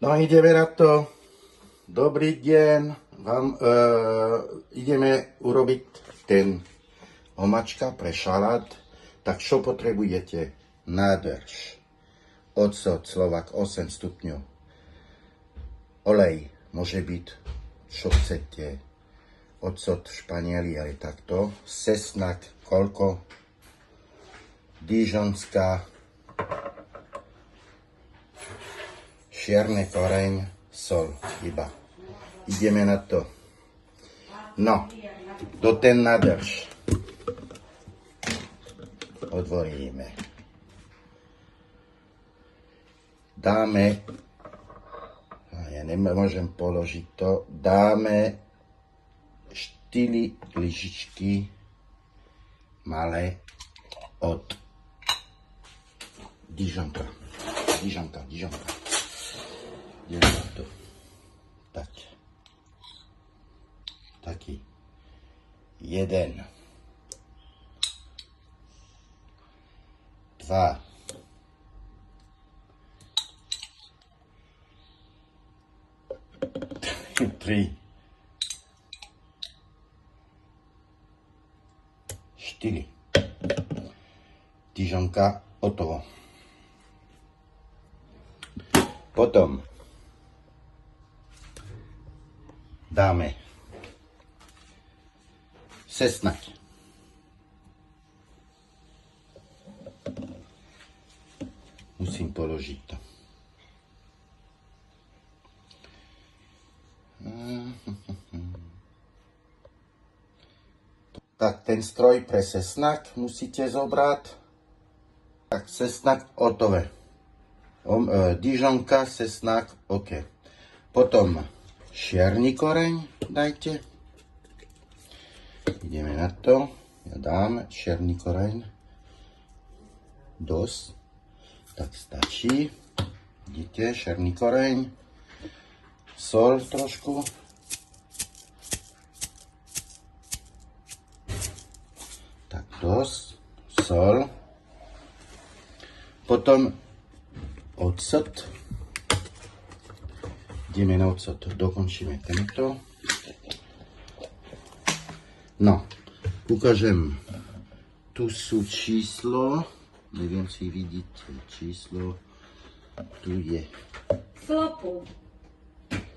No ideme na to. Dobrý deň. Ideme urobiť ten omáčka pre šalát. Tak čo potrebujete? Nádrž. Ocot Slovak 8 stupňov. Olej. Môže byť, čo chcete. Ocot v Španieli aj takto. Cesnak. Koľko? Dižonská. Čierne koreň, sol, iba. Ideme na to. No, do ten nádrž. Otvoríme. Dáme, ja nemôžem položiť to, dáme 4 lyžičky malé od Dižonka. Dižonka. Ideme to. Tak. Taký. 1. 2. 3. 4. Dižonka hotovo. Potom dáme cesnak. Musím položiť to. Tak ten stroj pre cesnak musíte zobrať. Tak cesnak hotové. Dižonka, cesnak, OK. Potom čierny koreň dajte. Ideme na to. Ja dám čierny koreň. Dosť. Tak stačí. Vidíte, čierny koreň. Sol trošku. Tak dosť. Sol. Potom ocot. Ideme na ocot. Dokončíme tento. No, ukážem. Tu sú číslo. Neviem, si vidíte číslo. Tu je. Slopu.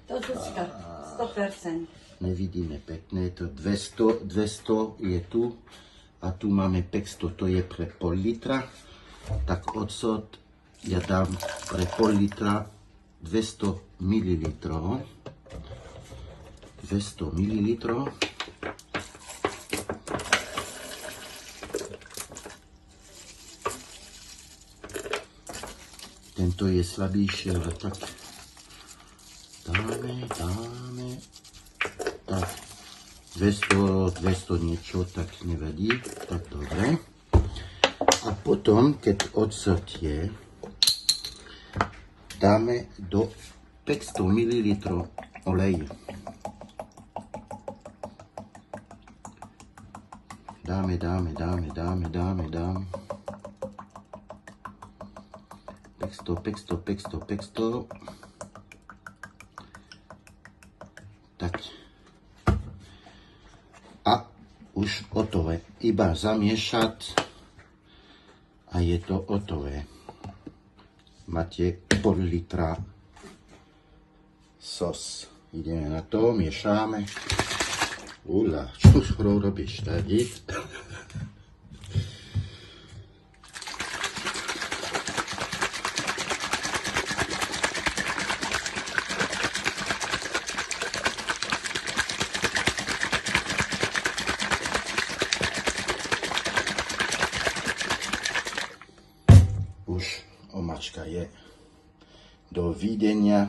To Zuzka. 100%. Nevidíme pekne. To 200 je tu. A tu máme 500. To je pre pol litra. Tak ocot ja dám pre pol litra 200 ml. 200 ml. Tento je slabší, ale tak dáme. Tak 200 niečo, tak nevadí. Tak dobre. A potom, keď ocot je, dáme do 500 ml olej. Dáme. 500. Tak. A už hotové. Iba zamiešať a je to hotové. Máte pol litra sos. Ideme na to, miešame. Ula, čo robíš tady? Už omáčka je. Dovidenia.